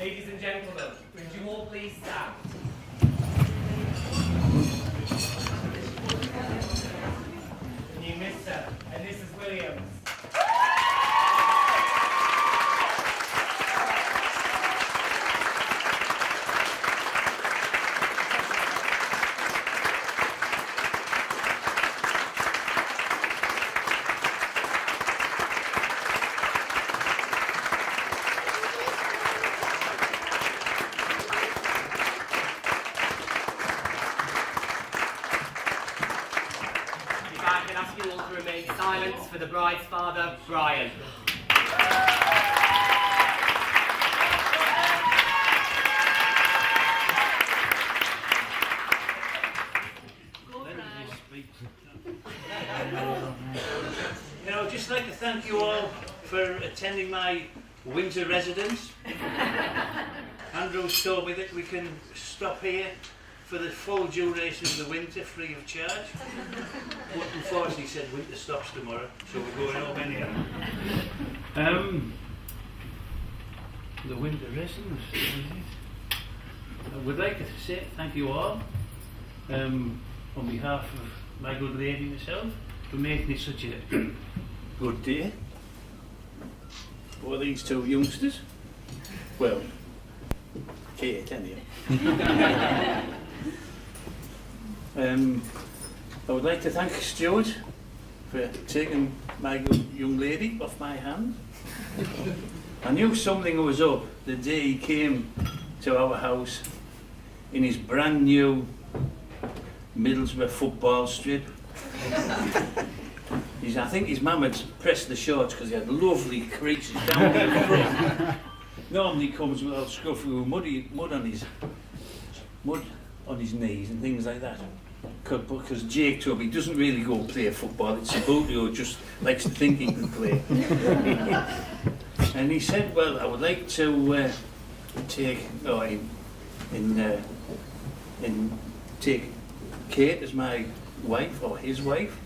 Ladies and gentlemen, would you all please stand? You Mr. and Mrs. Williams. I can ask you all to remain silent for the bride's father, Brian. I'd just like to thank you all for attending my winter residence. Andrew's told me that we can stop here for the full duration of the winter free of charge. But unfortunately he said winter stops tomorrow, so we're going home anyhow. The winter residence, I would like to say thank you all on behalf of my good lady myself for making it such a good day for these two youngsters. Well, Kate, anyway. I would like to thank Stuart for taking my good young lady off my hand. I knew something was up the day he came to our house in his brand new Middlesbrough football strip. I think his mum had pressed the shorts because he had lovely creases down the front. Normally comes with a scruffy with mud on his knees and things like that. Because Jake Tubby doesn't really go play football, it's a booty who just likes to think he can play. And he said, well, I would like to take Kate as my wife, or his wife,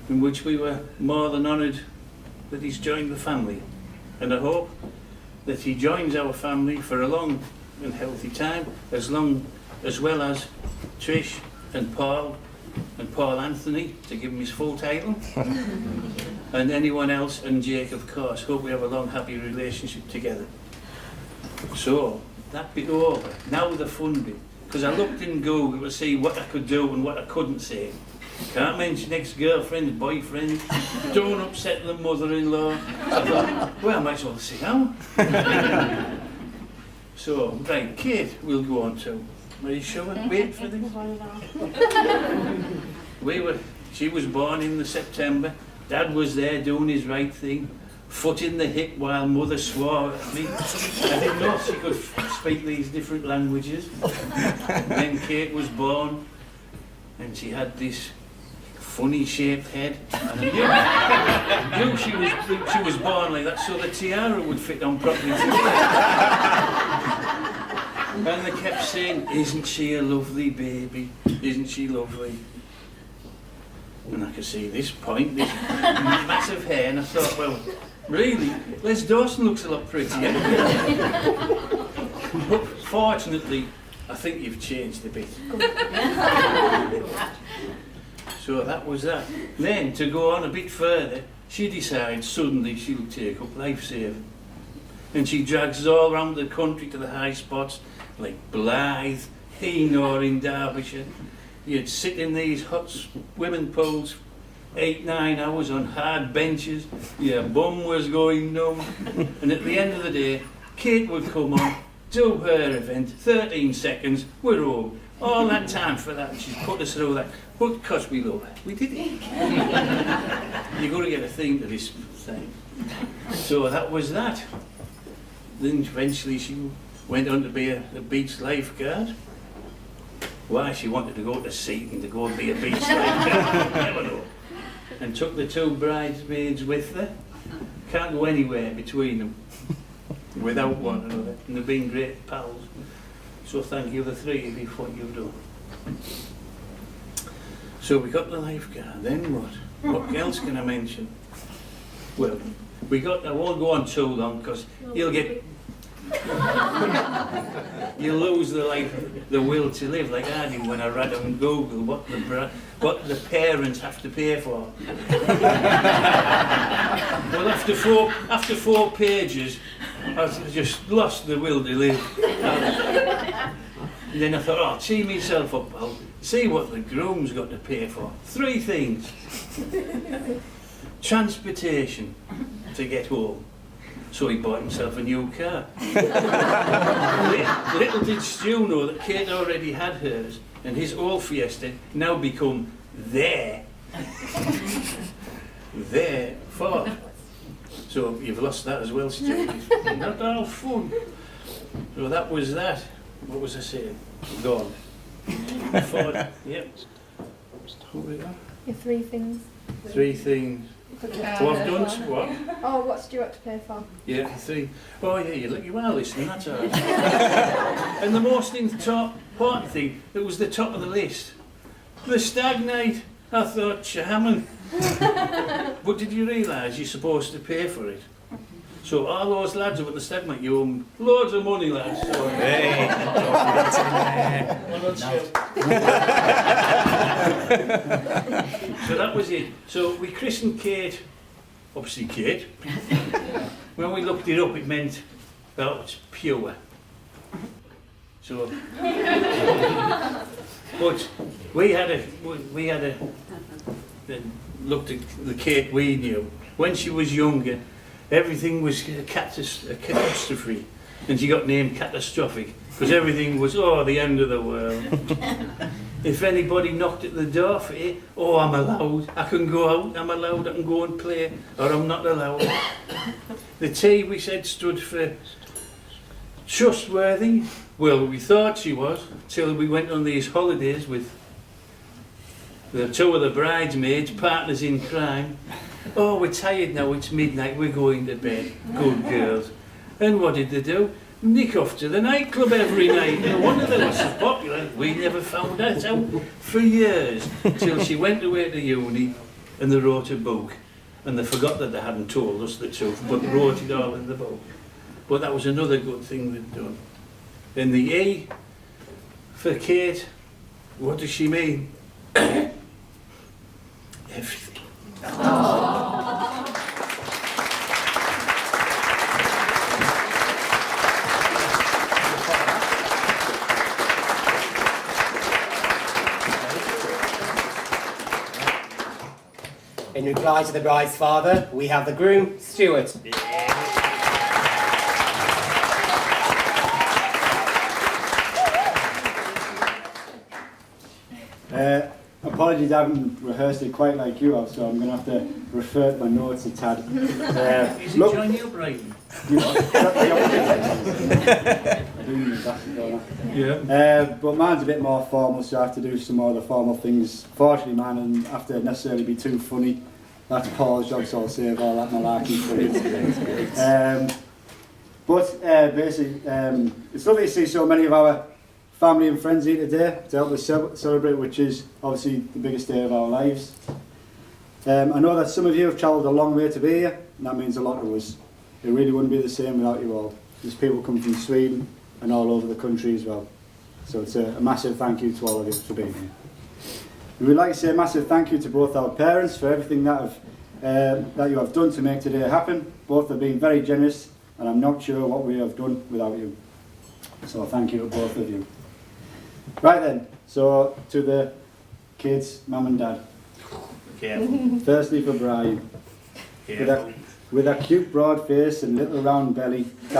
in which we were more than honoured that he's joined the family. And I hope that he joins our family for a long and healthy time, as well as Trish and Paul Anthony, to give him his full title, and anyone else, and Jake, of course. Hope we have a long, happy relationship together. So, that bit over. Now the fun bit. Because I looked in Google to see what I could do and what I couldn't say. Can't mention ex-girlfriend, boyfriend, don't upset the mother-in-law. So I thought, well, I might as well say how. So, right, Kate, we'll go on to. Are you sure? Wait for this. She was born in the September. Dad was there doing his right thing, foot in the hip while mother swore at me. I didn't know she could speak these different languages. Then Kate was born, and she had this funny shaped head. And I knew she was born like that, so the tiara would fit on properly together. And they kept saying, isn't she a lovely baby? Isn't she lovely? And I could see this point, this massive hair, and I thought, well, really, Les Dawson looks a lot prettier. But fortunately, I think you've changed a bit. So that was that. Then, to go on a bit further, she decides suddenly she'll take up lifesaving. And she drags us all around the country to the high spots, like Blythe, Heanor in Derbyshire. You'd sit in these hot swimming pools 8-9 hours on hard benches, your bum was going numb, and at the end of the day, Kate would come on, do her event, 13 seconds, we're home. All that time for that, she's put us through that, but because we love her, we did it. You've got to get a thing to this thing. So that was that. Then eventually she went on to be a beach lifeguard. Why she wanted to go to Seaton to go and be a beach lifeguard, never know. And took the two bridesmaids with her. Can't go anywhere between them without one another. And they've been great pals. So thank you, the three of you, for what you've done. So we got the lifeguard. Then what? What else can I mention? Well, I won't go on too long because he'll get You lose the will to live, like I did when I read on Google what the parents have to pay for. Well, after four pages, I just lost the will to live. And then I thought, oh, tee myself up, I'll see what the groom's got to pay for. 3 things. Transportation to get home. So he bought himself a new car. Little did Stu know that Kate already had hers, and his old Fiesta now become their Ford. So you've lost that as well, Stu. Not all fun. So that was that. What was I saying? Gone. Ford. Yep. What we got? Your 3 things. 3 things. What I've done to what? Oh, what's Stuart to pay for? Yeah, 3. Oh yeah, you are listening, that's all right. And the most important thing, that was the top of the list. The stag night. I thought, charming. But did you realise you're supposed to pay for it? So all those lads who were at the stag night, you owe them loads of money, lads. So, Hey! So that was it. So we christened Kate, obviously Kate. When we looked it up, it meant that it's pure. So, but we had a looked at the Kate we knew. When she was younger, everything was a catastrophe, and she got named Catastrophic because everything was the end of the world. If anybody knocked at the door for it, I'm allowed, I can go out, I'm allowed, I can go and play, or I'm not allowed. The T we said stood for trustworthy. Well, we thought she was, till we went on these holidays with the 2 of the bridesmaids, partners in crime. Oh, we're tired now, it's midnight, we're going to bed. Good girls. And what did they do? Nick off to the nightclub every night. No wonder they were so popular. We never found that out for years, till she went away to uni and they wrote a book. And they forgot that they hadn't told us the truth, but wrote it all in the book. But that was another good thing they'd done. And the E for Kate, what does she mean? Everything. In reply to the bride's father, we have the groom, Stuart. Apologies, I haven't rehearsed it quite like you have, so I'm going to have to refer to my notes a tad. Is it John Brighton? I do need glasses, don't I? Yeah. But mine's a bit more formal, so I have to do some more of the formal things. Fortunately, mine doesn't have to necessarily be too funny. That's Paul's job, so I'll save all that malarkey for it. Basically, it's lovely to see so many of our family and friends here today to help us celebrate, which is obviously the biggest day of our lives. I know that some of you have travelled a long way to be here, and that means a lot to us. It really wouldn't be the same without you all. There's people come from Sweden and all over the country as well. So it's a massive thank you to all of you for being here. We would like to say a massive thank you to both our parents for everything that you have done to make today happen. Both have been very generous, and I'm not sure what we have done without you. So thank you to both of you. Right then, so to the kids, mum and dad. Careful. Firstly for Brian. Careful. With a cute broad face and little round belly. You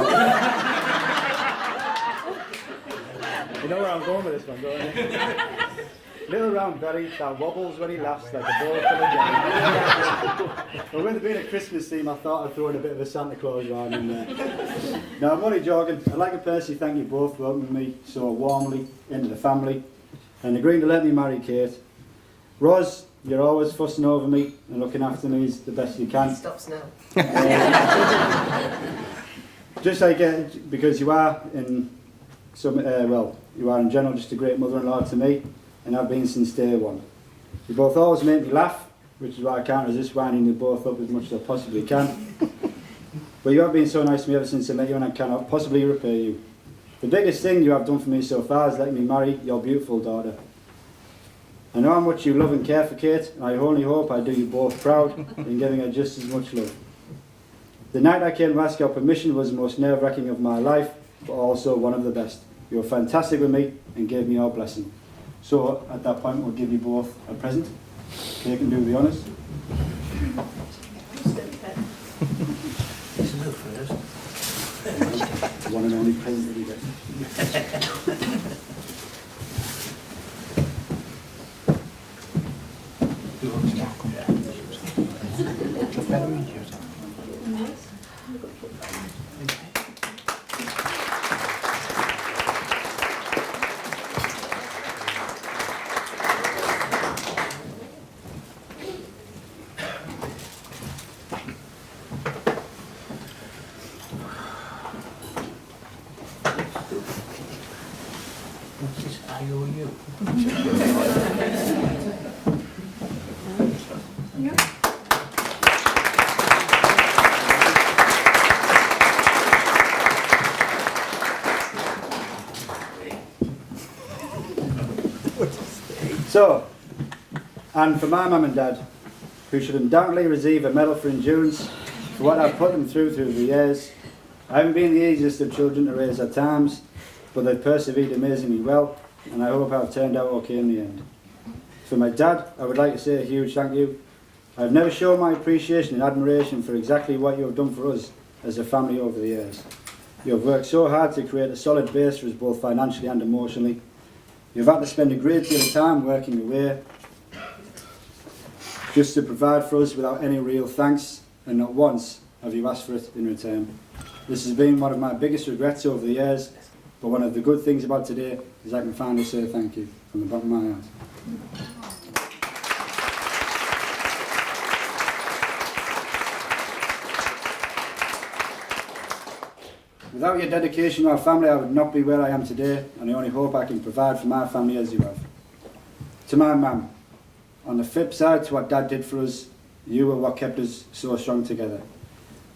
know where I'm going with this one, don't you? Little round belly that wobbles when he laughs like a bowl full of jelly. Well, with it being a Christmas theme, I thought I'd throw in a bit of a Santa Claus rhyme in there. Now, I'm only joking. I'd like to personally thank you both for welcoming me so warmly into the family and agreeing to let me marry Kate. Ros, you're always fussing over me and looking after me as the best you can. Stops now. Just like, because you are in some, you are in general just a great mother-in-law to me, and I've been since day one. You both always make me laugh, which is why I can't resist winding you both up as much as I possibly can. But you have been so nice to me ever since I met you, and I cannot possibly repay you. The biggest thing you have done for me so far is letting me marry your beautiful daughter. I know how much you love and care for Kate, and I only hope I do you both proud in giving her just as much love. The night I came to ask your permission was the most nerve-wracking of my life, but also one of the best. You were fantastic with me and gave me your blessing. So at that point we'll give you both a present. Kate can do the honours. Listen up first. The one and only present that you get. What's this IOU? So, and for my mum and dad, who should undoubtedly receive a medal for endurance for what I've put them through the years. I haven't been the easiest of children to raise at times, but they've persevered amazingly well, and I hope I've turned out okay in the end. For my dad, I would like to say a huge thank you. I've never shown my appreciation and admiration for exactly what you have done for us as a family over the years. You have worked so hard to create a solid base for us both financially and emotionally. You've had to spend a great deal of time working away just to provide for us without any real thanks, and not once have you asked for it in return. This has been one of my biggest regrets over the years, but one of the good things about today is I can finally say thank you from the bottom of my heart. Without your dedication to our family, I would not be where I am today, and I only hope I can provide for my family as you have. To my mum, on the flip side to what Dad did for us, you were what kept us so strong together.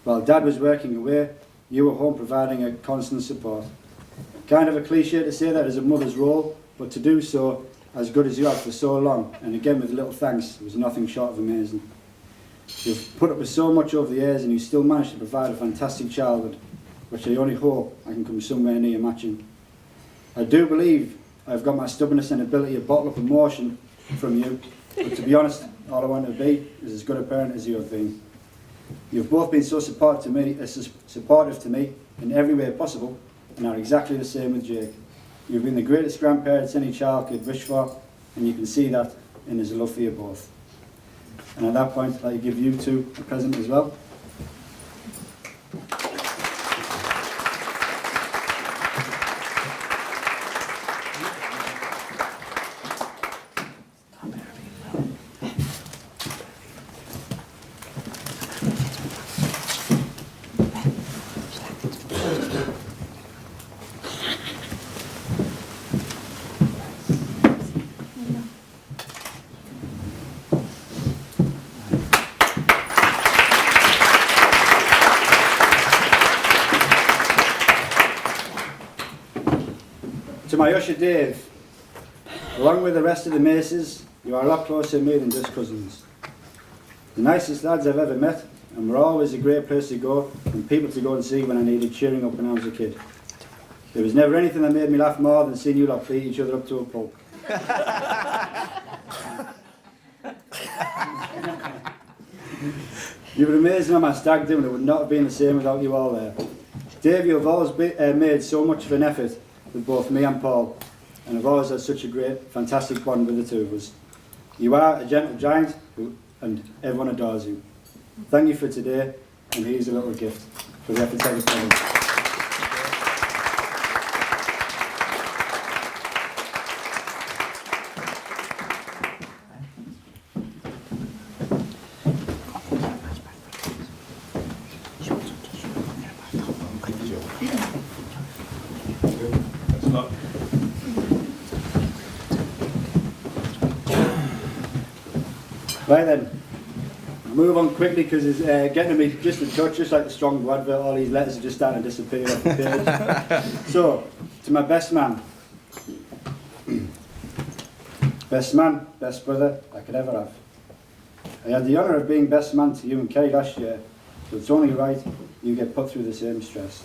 While Dad was working away, you were home providing a constant support. Kind of a cliche to say that as a mother's role, but to do so as good as you have for so long, and again with little thanks, was nothing short of amazing. You've put up with so much over the years, and you still managed to provide a fantastic childhood, which I only hope I can come somewhere near matching. I do believe I've got my stubbornness and ability to bottle up emotion from you, but to be honest, all I want to be is as good a parent as you have been. You've both been so supportive to me in every way possible, and are exactly the same with Jake. You've been the greatest grandparents any child could wish for, and you can see that in his love for you both. And at that point, I'd like to give you two a present as well. To my usher Dave, along with the rest of the Maces, you are a lot closer to me than just cousins. The nicest lads I've ever met, and we're always a great place to go and people to go and see when I needed cheering up when I was a kid. There was never anything that made me laugh more than seeing you lot beat each other up to a pulp. You were amazing on my stag do, and it would not have been the same without you all there. Dave, you have always made so much of an effort with both me and Paul, and have always had such a great, fantastic bond with the two of us. You are a gentle giant, and everyone adores you. Thank you for today, and here's a little gift for the effort taken from you. Right then, move on quickly because it's getting to be just a touch, just like the strong advert. All these letters are just starting to disappear off the page. So, to my best man. Best man, best brother I could ever have. I had the honour of being best man to you and Kerry last year, so it's only right you get put through the same stress.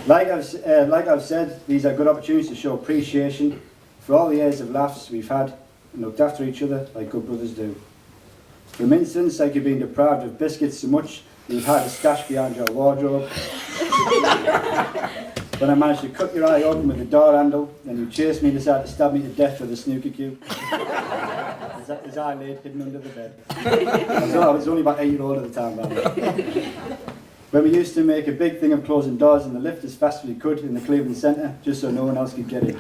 Like I've said, these are good opportunities to show appreciation for all the years of laughs we've had and looked after each other like good brothers do. From instance like you've been deprived of biscuits so much you've had a stash behind your wardrobe. When I managed to cut your eye open with the door handle, then you chased me and decided to stab me to death with a snooker cube. His eye laid hidden under the bed. I was only about 8 years old at the time, by the way. When we used to make a big thing of closing doors in the lift as fast as we could in the Cleveland Centre, just so no one else could get in.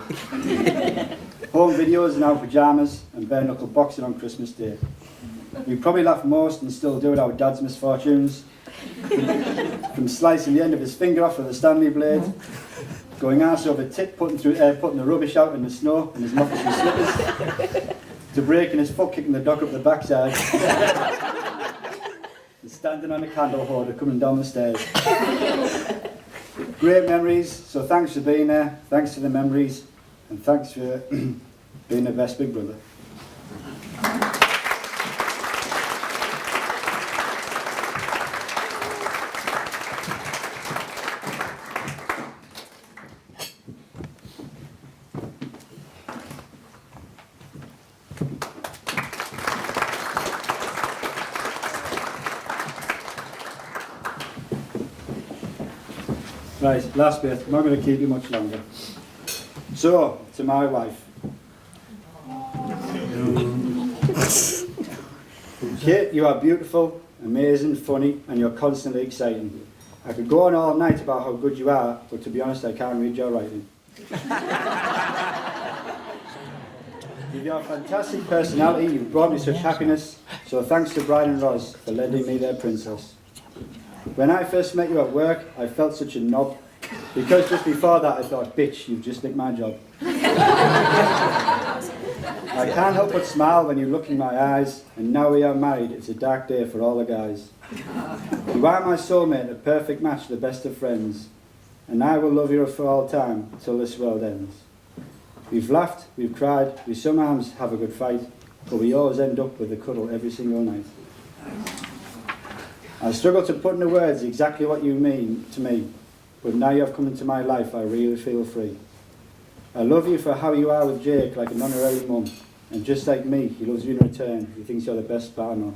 Home videos in our pyjamas and bare knuckle boxing on Christmas Day. We probably laugh most and still do at our dad's misfortunes. From slicing the end of his finger off with a Stanley blade, going arse over tit, putting the rubbish out in the snow in his moccasin slippers, to breaking his foot, kicking the dog up the backside, and standing on a candle holder coming down the stairs. Great memories, so thanks for being there, thanks for the memories, and thanks for being the best big brother. Right, last bit. I'm not going to keep you much longer. So, to my wife. Kate, you are beautiful, amazing, funny, and you're constantly exciting. I could go on all night about how good you are, but to be honest, I can't read your writing. With your fantastic personality, you've brought me such happiness, so thanks to Brian and Roz for lending me their princess. When I first met you at work, I felt such a knob, because just before that I thought, bitch, you've just nicked my job. I can't help but smile when you look in my eyes, and now we are married, it's a dark day for all the guys. You are my soulmate, a perfect match, the best of friends, and I will love you for all time, till this world ends. We've laughed, we've cried, we sometimes have a good fight, but we always end up with a cuddle every single night. I struggle to put into words exactly what you mean to me, but now you have come into my life, I really feel free. I love you for how you are with Jake, like an honorary mum, and just like me, he loves you in return, he thinks you're the best partner.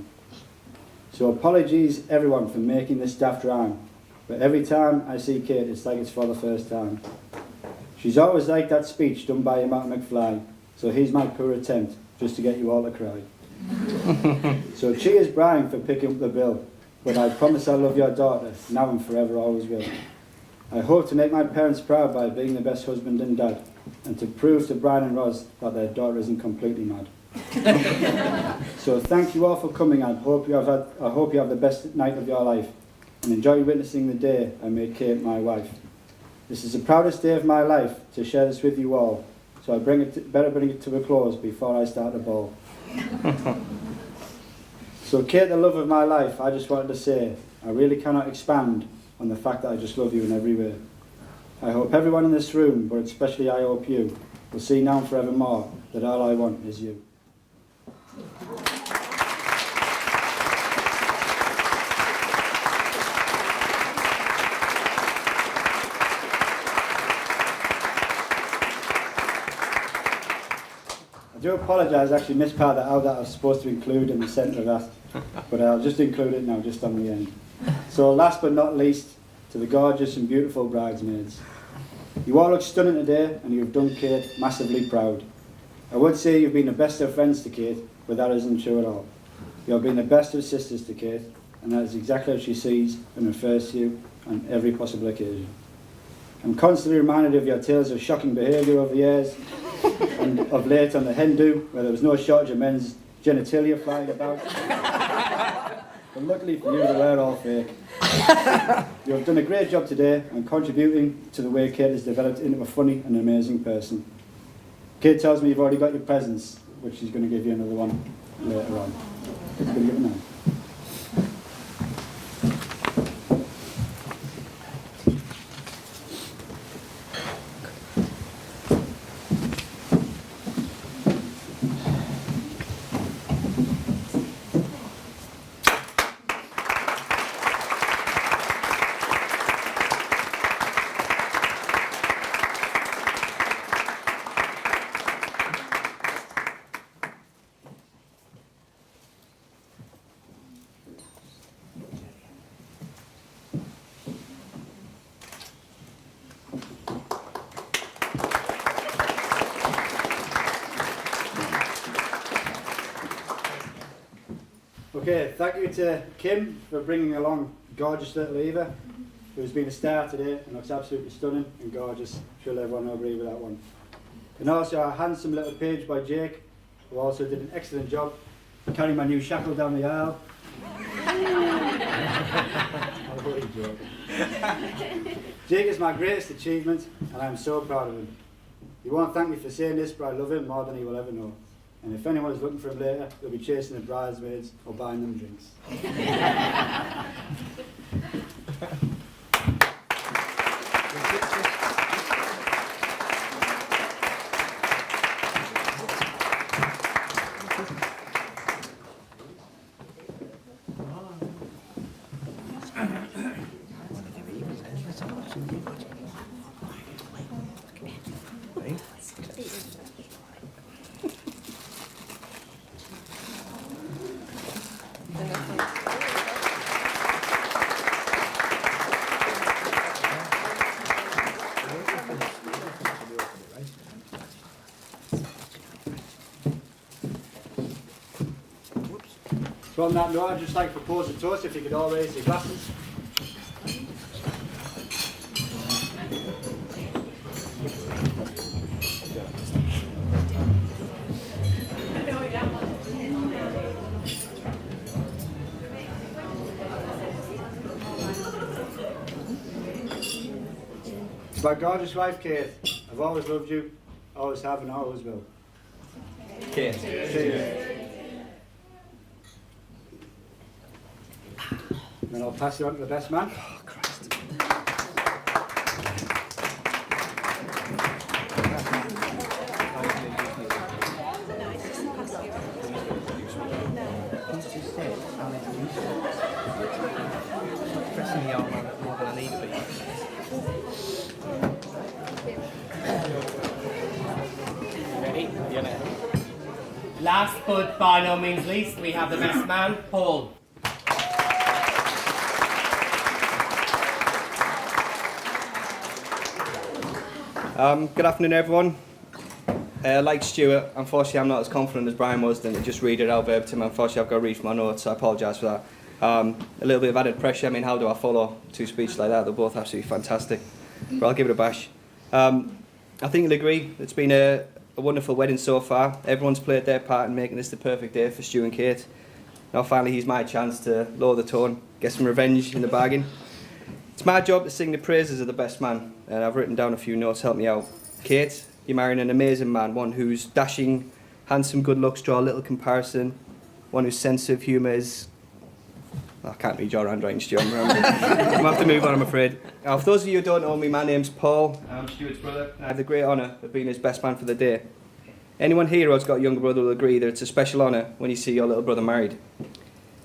So apologies everyone for making this daft rhyme, but every time I see Kate, it's like it's for the first time. She's always like that speech done by Martin McFly, so here's my poor attempt, just to get you all to cry. So cheers Brian for picking up the bill. But I promise I'll love your daughter, now and forever, always will. I hope to make my parents proud by being the best husband and dad, and to prove to Brian and Roz that their daughter isn't completely mad. So thank you all for coming. I hope you have the best night of your life, and enjoy witnessing the day I made Kate my wife. This is the proudest day of my life to share this with you all, so I better bring it to a close before I start the ball. So Kate, the love of my life, I just wanted to say, I really cannot expand on the fact that I just love you in every way. I hope everyone in this room, but especially I hope you, will see now and forevermore that all I want is you. I do apologise, I actually missed part of that out that I was supposed to include in the centre of that, but I'll just include it now, just on the end. So last but not least, to the gorgeous and beautiful bridesmaids. You all look stunning today, and you've done Kate massively proud. I would say you've been the best of friends to Kate, but that isn't true at all. You've been the best of sisters to Kate, and that is exactly how she sees and refers to you on every possible occasion. I'm constantly reminded of your tales of shocking behaviour over the years, and of late on the hen do, where there was no shortage of men's genitalia flying about. But luckily for you, they were all fake. You have done a great job today and contributing to the way Kate has developed into a funny and amazing person. Kate tells me you've already got your presents, which she's going to give you another one. later on. It's going to give it now. Okay, thank you to Kim for bringing along gorgeous little Eva, who's been a star today and looks absolutely stunning and gorgeous. I'm sure everyone will agree with that one. And also our handsome little page by Jake, who also did an excellent job carrying my new shackle down the aisle. I'm only joking. Jake is my greatest achievement and I'm so proud of him. He won't thank me for saying this, but I love him more than he will ever know. And if anyone is looking for him later, they'll be chasing the bridesmaids or buying them drinks. So on that note, I'd just like to propose a toast if you could all raise your glasses. My gorgeous wife, Kate, I've always loved you, always have and always will. Kate. Cheers. Then I'll pass you on to the best man. Oh, Christ. Pressing the arm more than I need to be. Ready? Yeah. Last but by no means least, we have the best man, Paul. Good afternoon, everyone. Like Stuart, unfortunately I'm not as confident as Brian was than to just read it out verbatim. Unfortunately I've got to read from my notes, so I apologise for that. A little bit of added pressure. I mean, how do I follow two speeches like that? They're both absolutely fantastic. But I'll give it a bash. I think you'll agree, it's been a wonderful wedding so far. Everyone's played their part in making this the perfect day for Stu and Kate. Now finally here's my chance to lower the tone, get some revenge in the bargain. It's my job to sing the praises of the best man, and I've written down a few notes to help me out. Kate, you're marrying an amazing man, one whose dashing, handsome good looks draw a little comparison, one whose sense of humour is... I can't read your handwriting, Stu. I'm going to have to move on, I'm afraid. Now, for those of you who don't know me, my name's Paul. I'm Stuart's brother. I have the great honour of being his best man for the day. Anyone here who's got a younger brother will agree that it's a special honour when you see your little brother married,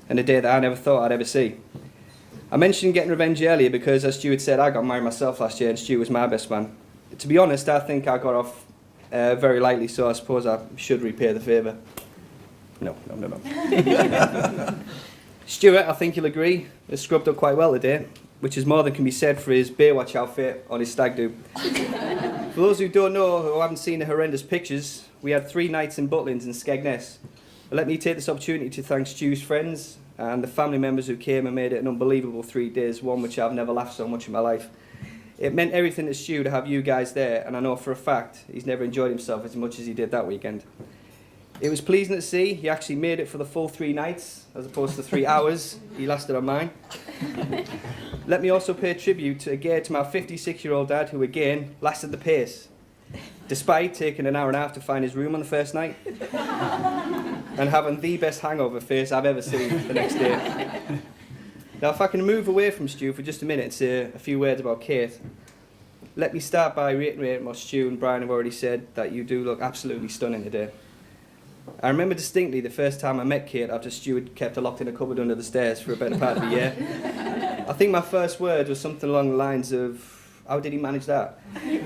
and a day that I never thought I'd ever see. I mentioned getting revenge earlier because, as Stuart said, I got married myself last year and Stu was my best man. To be honest, I think I got off very lightly, so I suppose I should repay the favour. No. Stuart, I think you'll agree, has scrubbed up quite well today, which is more than can be said for his Baywatch outfit on his stag do. For those who don't know, who haven't seen the horrendous pictures, we had 3 nights in Butlins and Skegness. Let me take this opportunity to thank Stu's friends and the family members who came and made it an unbelievable 3 days, one which I've never laughed so much in my life. It meant everything to Stu to have you guys there, and I know for a fact he's never enjoyed himself as much as he did that weekend. It was pleasing to see he actually made it for the full 3 nights, as opposed to 3 hours he lasted on mine. Let me also pay tribute to my 56-year-old dad, who again lasted the pace. despite taking an hour and a half to find his room on the first night and having the best hangover face I've ever seen the next day. Now, if I can move away from Stu for just a minute and say a few words about Kate, let me start by reiterating what Stu and Brian have already said, that you do look absolutely stunning today. I remember distinctly the first time I met Kate after Stu had kept her locked in a cupboard under the stairs for a better part of a year. I think my first word was something along the lines of, how did he manage that?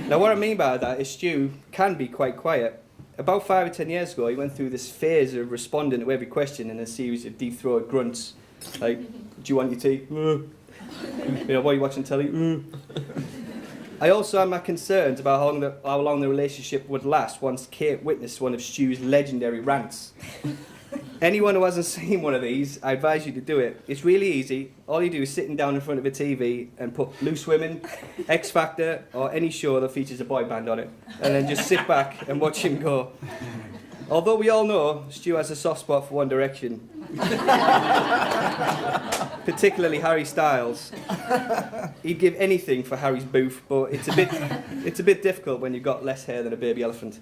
Now, what I mean by that is Stu can be quite quiet. About 5 or 10 years ago, he went through this phase of responding to every question in a series of deep-throated grunts, like, do you want your tea? You know, what are you watching telly? I also had my concerns about how long the relationship would last once Kate witnessed one of Stu's legendary rants. Anyone who hasn't seen one of these, I advise you to do it. It's really easy. All you do is sitting down in front of a TV and put Loose Women, X Factor, or any show that features a boy band on it, and then just sit back and watch him go. Although we all know Stu has a soft spot for One Direction, particularly Harry Styles. He'd give anything for Harry's booth, but it's a bit difficult when you've got less hair than a baby elephant.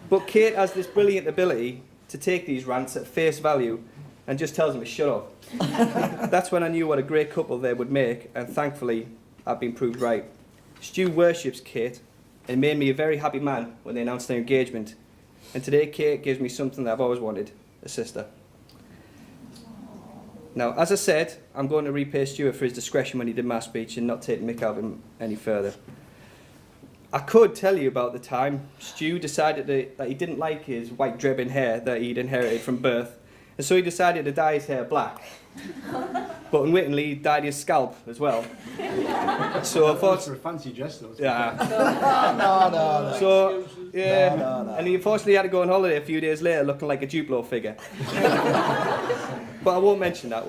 But Kate has this brilliant ability to take these rants at face value and just tells them to shut up. That's when I knew what a great couple they would make, and thankfully I've been proved right. Stu worships Kate and made me a very happy man when they announced their engagement. And today Kate gives me something that I've always wanted, a sister. Now, as I said, I'm going to repay Stuart for his discretion when he did my speech and not take the mick out of him any further. I could tell you about the time Stu decided that he didn't like his white drebbing hair that he'd inherited from birth, and so he decided to dye his hair black. But unwittingly, he dyed his scalp as well. So I thought, for a fancy dress, though. yeah. No. So, yeah, No. and he unfortunately had to go on holiday a few days later looking like a Duplo figure. But I won't mention that,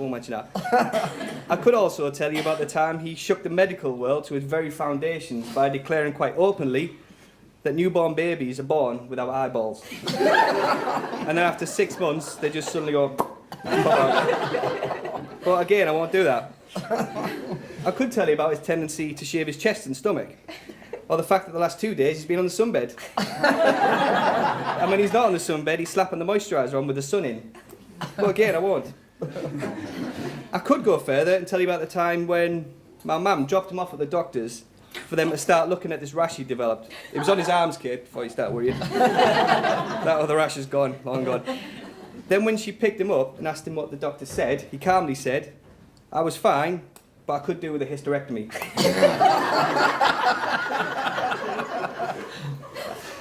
I could also tell you about the time he shook the medical world to its very foundations by declaring quite openly that newborn babies are born without eyeballs. And then after 6 months, they just suddenly go... But again, I won't do that. I could tell you about his tendency to shave his chest and stomach, or the fact that the last 2 days he's been on the sunbed. And when he's not on the sunbed, he's slapping the moisturiser on with the sun in. But again, I won't. I could go further and tell you about the time when my mum dropped him off at the doctor's for them to start looking at this rash he developed. It was on his arms, kid, before you start worrying. That other rash is gone, long gone. Then when she picked him up and asked him what the doctor said, he calmly said, I was fine, but I could do with a hysterectomy.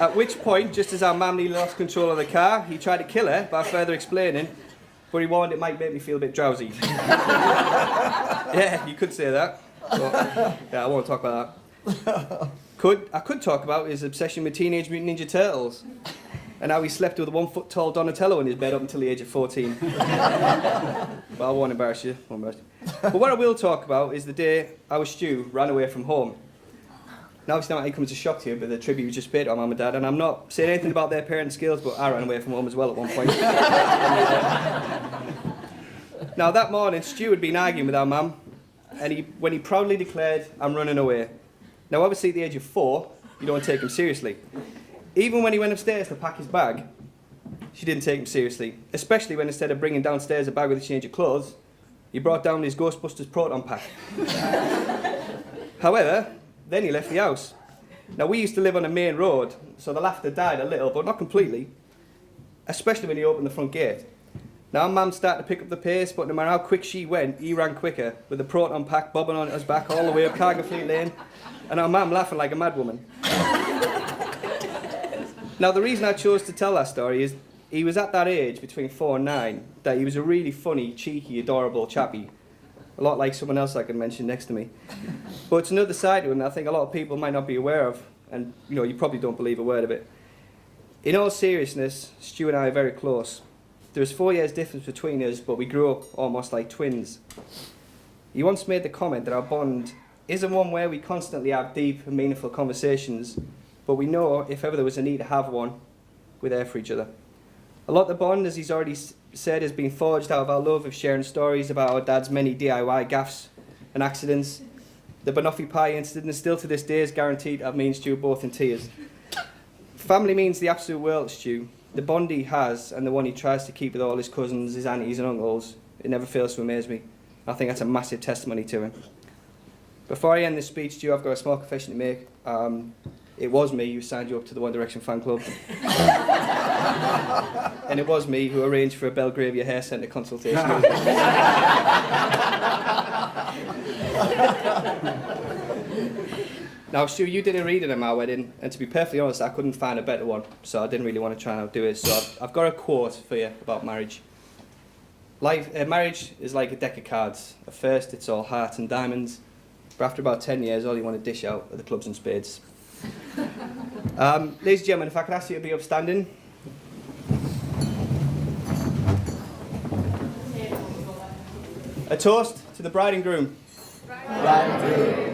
At which point, just as our mum nearly lost control of the car, he tried to kill her by further explaining, but he warned it might make me feel a bit drowsy. Yeah, you could say that. But, yeah, I won't talk about that. I could talk about his obsession with Teenage Mutant Ninja Turtles and how he slept with a 1 foot tall Donatello in his bed up until the age of 14. Well, I won't embarrass you. But what I will talk about is the day our Stu ran away from home. Now, obviously, that might come as a shock to you, but the tribute was just paid to our mum and dad, and I'm not saying anything about their parenting skills, but I ran away from home as well at one point. Now, that morning, Stu had been arguing with our mum, and when he proudly declared, I'm running away. Now, obviously, at the age of 4, you don't take him seriously. Even when he went upstairs to pack his bag, she didn't take him seriously, especially when instead of bringing downstairs a bag with a change of clothes, he brought down his Ghostbusters Proton pack. However, then he left the house. Now, we used to live on a main road, so the laughter died a little, but not completely, especially when he opened the front gate. Now, Mum started to pick up the pace, but no matter how quick she went, he ran quicker, with the Proton pack bobbing on his back all the way up Cargo Fleet Lane, and our Mum laughing like a madwoman. Now, the reason I chose to tell that story is he was at that age, between 4 and 9, that he was a really funny, cheeky, adorable chappie. A lot like someone else I can mention next to me. But it's another side to him that I think a lot of people might not be aware of, and you probably don't believe a word of it. In all seriousness, Stu and I are very close. There was 4 years difference between us, but we grew up almost like twins. He once made the comment that our bond isn't one where we constantly have deep and meaningful conversations, but we know if ever there was a need to have one, we're there for each other. A lot of the bond, as he's already said, has been forged out of our love of sharing stories about our dad's many DIY gaffes and accidents, The banoffee pie incident is still to this day is guaranteed to have me and Stu both in tears. Family means the absolute world to Stu. The bond he has and the one he tries to keep with all his cousins, his aunties and uncles, it never fails to amaze me. I think that's a massive testimony to him. Before I end this speech, Stu, I've got a small confession to make. It was me who signed you up to the One Direction fan club. And it was me who arranged for a Belgravia hair centre consultation. Now, Stu, you did a reading at my wedding, and to be perfectly honest, I couldn't find a better one, so I didn't really want to try and outdo it. So I've got a quote for you about marriage. Marriage is like a deck of cards. At first, it's all hearts and diamonds, but after about 10 years, all you want to dish out are the clubs and spades. Ladies and gentlemen, if I could ask you to be upstanding. A toast to the bride and groom. Bride and groom.